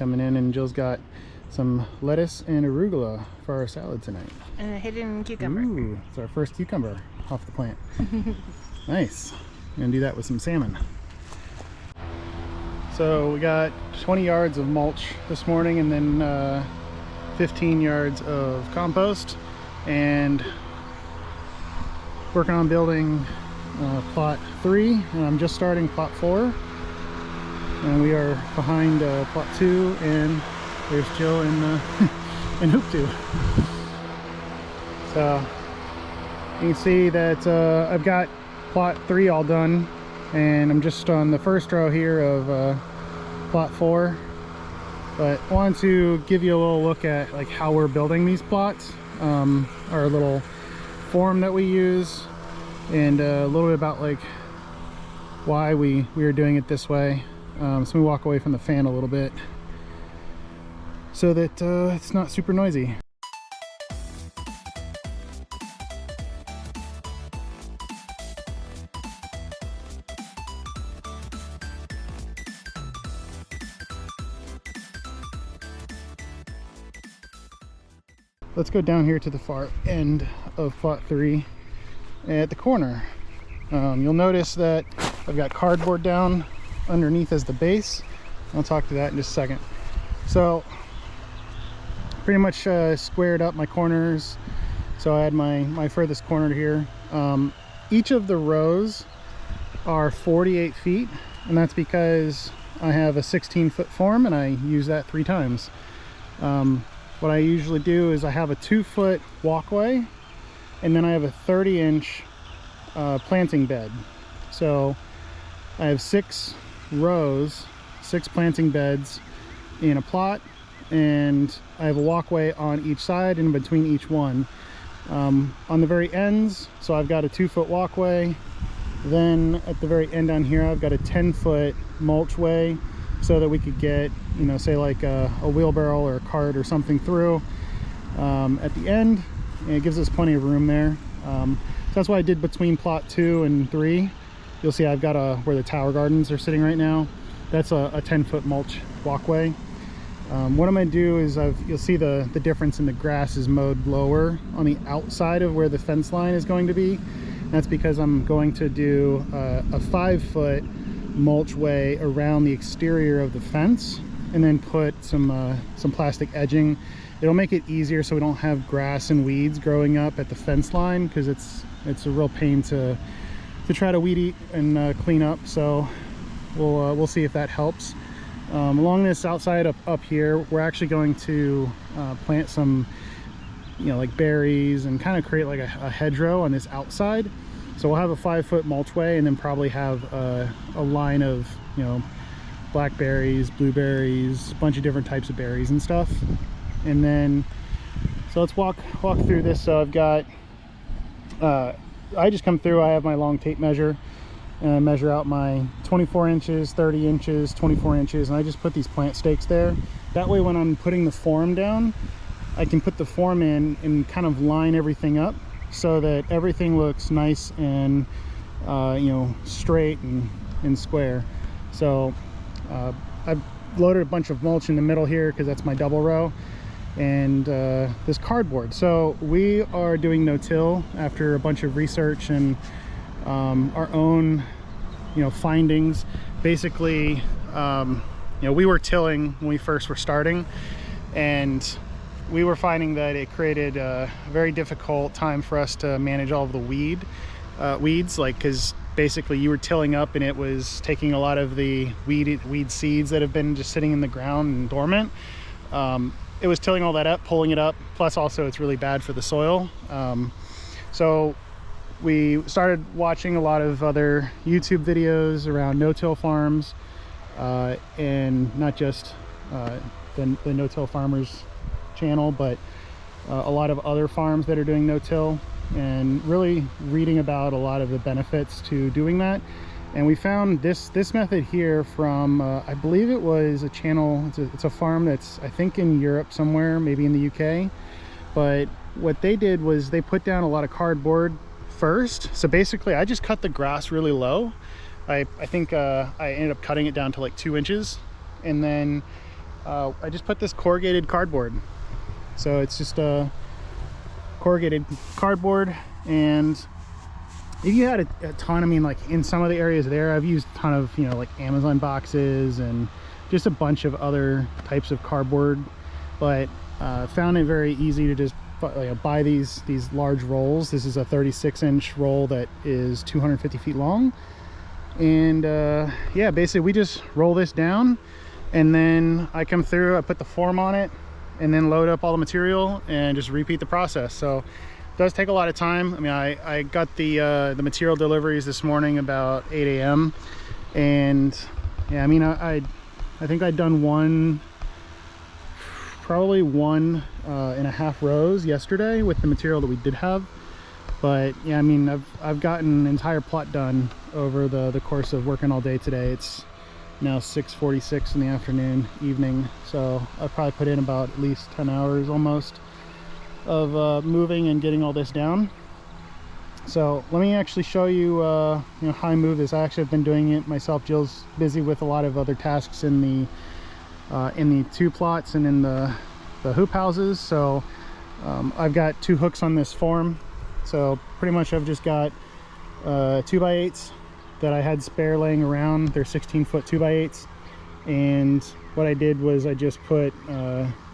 coming in, and Jill's got some lettuce and arugula for our salad tonight. And a hidden cucumber. Ooh, it's our first cucumber off the plant. Nice. Gonna do that with some salmon. So we got 20 yards of mulch this morning, and then 15 yards of compost, and working on building plot 3, and I'm just starting plot 4, and we are behind plot 2, and there's Jill and Hoop 2. So you can see that I've got plot 3 all done, and I'm just on the first row here of plot 4. But I wanted to give you a little look at like how we're building these plots, our little form that we use, and a little bit about like why we are doing it this way. So we walk away from the fan a little bit so that it's not super noisy. Let's go down here to the far end of plot 3 at the corner. You'll notice that I've got cardboard down underneath as the base. I'll talk to that in just a second. So pretty much squared up my corners. So I had my furthest corner here. Each of the rows are 48 feet, and that's because I have a 16-foot form and I use that 3 times. What I usually do is I have a 2-foot walkway, and then I have a 30-inch planting bed. So I have 6 rows, 6 planting beds in a plot, and I have a walkway on each side and between each one. On the very ends, so I've got a 2-foot walkway. Then at the very end down here, I've got a 10-foot mulch way, so that we could get, you know, say like a wheelbarrow or a cart or something through at the end. And it gives us plenty of room there. So that's why I did between plot 2 and 3. You'll see I've got where the tower gardens are sitting right now. That's a 10-foot mulch walkway. What I'm going to do is you'll see the difference in the grass is mowed lower on the outside of where the fence line is going to be. That's because I'm going to do a 5-foot mulch way around the exterior of the fence, and then put some plastic edging. It'll make it easier so we don't have grass and weeds growing up at the fence line, because it's a real pain to try to weed eat and clean up. So we'll see if that helps. Along this outside up here, we're actually going to plant some, you know, like berries, and kind of create like a hedgerow on this outside. So we'll have a 5-foot mulchway, and then probably have a line of, you know, blackberries, blueberries, a bunch of different types of berries and stuff. And then, so let's walk through this. So I've got, I just come through, I have my long tape measure, and I measure out my 24 inches, 30 inches, 24 inches, and I just put these plant stakes there. That way when I'm putting the form down, I can put the form in and kind of line everything up, so that everything looks nice and you know, straight and square. So I've loaded a bunch of mulch in the middle here because that's my double row, and this cardboard. So we are doing no-till after a bunch of research and our own, you know, findings. Basically, you know, we were tilling when we first were starting, and we were finding that it created a very difficult time for us to manage all of the weeds, like, because basically you were tilling up and it was taking a lot of the weed seeds that have been just sitting in the ground and dormant. It was tilling all that up, pulling it up, plus also it's really bad for the soil. So we started watching a lot of other YouTube videos around no-till farms, and not just the no-till farmers channel, but a lot of other farms that are doing no-till, and really reading about a lot of the benefits to doing that. And we found this method here from I believe it was a channel, it's a farm that's, I think, in Europe somewhere, maybe in the UK. But what they did was they put down a lot of cardboard first. So basically I just cut the grass really low. I think I ended up cutting it down to like 2 inches, and then I just put this corrugated cardboard. So it's just a corrugated cardboard, and if you had a ton, I mean, like in some of the areas there, I've used a ton of, you know, like Amazon boxes and just a bunch of other types of cardboard, but found it very easy to just buy these large rolls. This is a 36-inch roll that is 250 feet long, and yeah, basically we just roll this down, and then I come through, I put the form on it, and then load up all the material and just repeat the process. So it does take a lot of time. I mean, I got the material deliveries this morning about 8 a.m. and yeah, I mean, I think I'd done probably 1.5 rows yesterday with the material that we did have. But yeah, I mean, I've gotten an entire plot done over the course of working all day today. It's now 6:46 in the evening, so I've probably put in about at least 10 hours almost of moving and getting all this down. So let me actually show you, you know, how I move this. I actually have been doing it myself. Jill's busy with a lot of other tasks in the two plots and in the hoop houses. So I've got 2 hooks on this form. So pretty much I've just got 2x8s that I had spare laying around. They're 16-foot 2x8s, and what I did was I just put you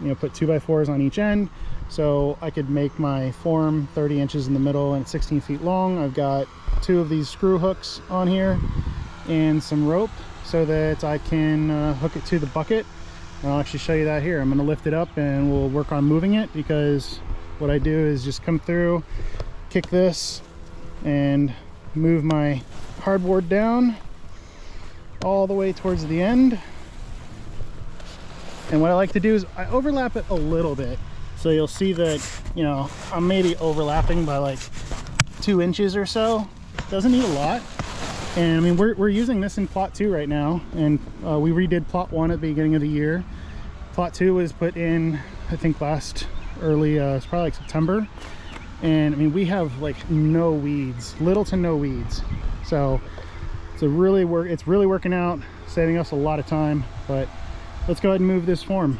know, put 2x4s on each end, so I could make my form 30 inches in the middle and 16 feet long. I've got 2 of these screw hooks on here and some rope so that I can hook it to the bucket. And I'll actually show you that here. I'm going to lift it up and we'll work on moving it, because what I do is just come through, kick this, and move my cardboard down all the way towards the end. And what I like to do is I overlap it a little bit, so you'll see that, you know, I'm maybe overlapping by like 2 inches or so. Doesn't need a lot. And I mean, we're using this in plot 2 right now, and we redid plot 1 at the beginning of the year. Plot 2 was put in, I think, it's probably like September. And I mean, we have like no weeds, little to no weeds. So it's really working out, saving us a lot of time. But let's go ahead and move this form.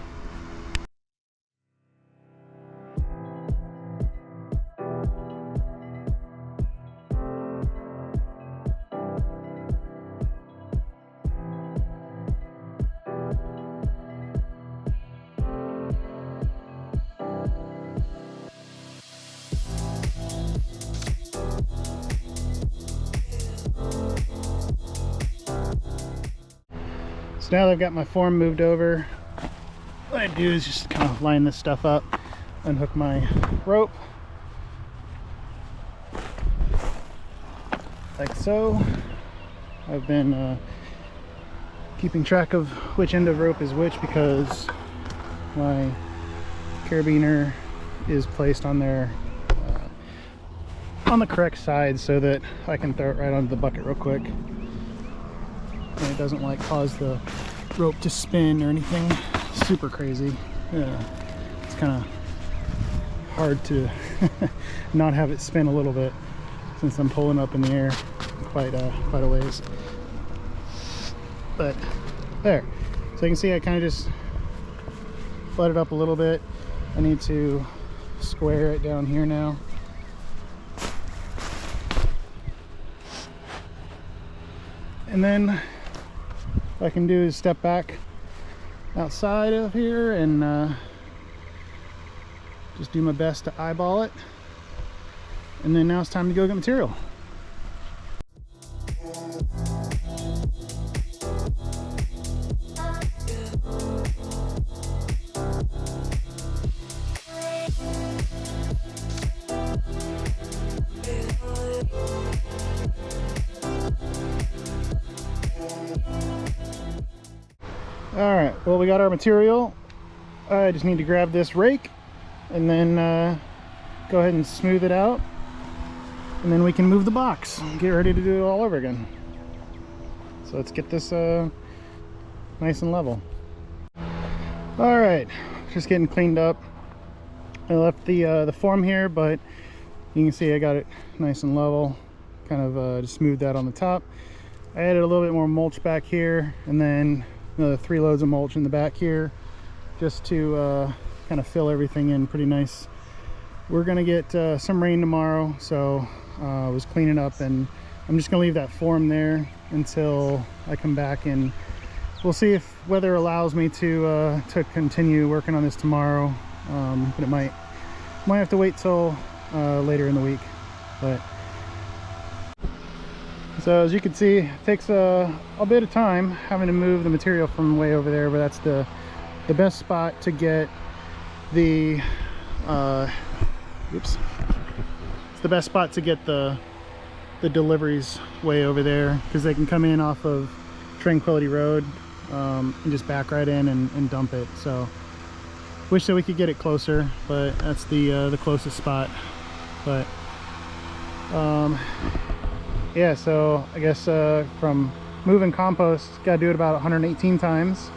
So now that I've got my form moved over, what I do is just kind of line this stuff up, unhook my rope like so. I've been keeping track of which end of rope is which, because my carabiner is placed on there on the correct side, so that I can throw it right onto the bucket real quick, and it doesn't like cause the rope to spin or anything super crazy. Yeah, it's kind of hard to not have it spin a little bit, since I'm pulling up in the air quite a ways. But there, so you can see I kind of just butt it up a little bit. I need to square it down here now. And then what I can do is step back outside of here and just do my best to eyeball it. And then now it's time to go get material. All right, well, we got our material. I just need to grab this rake and then go ahead and smooth it out, and then we can move the box and get ready to do it all over again. So let's get this nice and level. All right, just getting cleaned up. I left the form here, but you can see I got it nice and level. Kind of just smoothed that on the top. I added a little bit more mulch back here, and then another 3 loads of mulch in the back here. just to kind of fill everything in pretty nice. We're gonna get some rain tomorrow, so I was cleaning up, and I'm just gonna leave that form there until I come back, and we'll see if weather allows me to continue working on this tomorrow. But it might have to wait till later in the week. But so as you can see, it takes a bit of time having to move the material from way over there, but that's the best spot to get the it's the best spot to get the deliveries way over there, because they can come in off of Tranquility Road and just back right in and dump it. So wish that we could get it closer, but that's the closest spot. But yeah, so I guess from moving compost, gotta do it about 118 times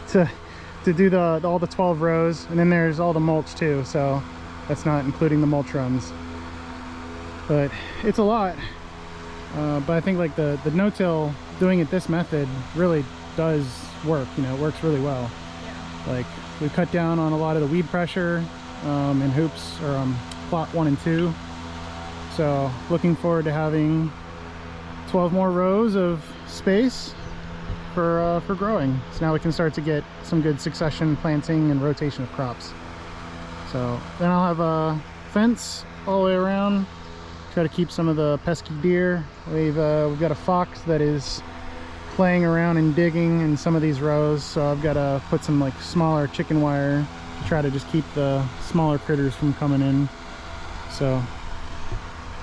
to do all the 12 rows, and then there's all the mulch too, so that's not including the mulch runs. But it's a lot. But I think like the no-till, doing it this method really does work. You know, it works really well. Yeah. Like we cut down on a lot of the weed pressure in hoops, or plot 1 and 2. So looking forward to having 12 more rows of space for growing. So now we can start to get some good succession planting and rotation of crops. So then I'll have a fence all the way around, try to keep some of the pesky deer. We've got a fox that is playing around and digging in some of these rows, so I've got to put some like smaller chicken wire to try to just keep the smaller critters from coming in. So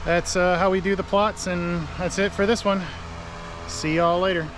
that's how we do the plots, and that's it for this one. See y'all later.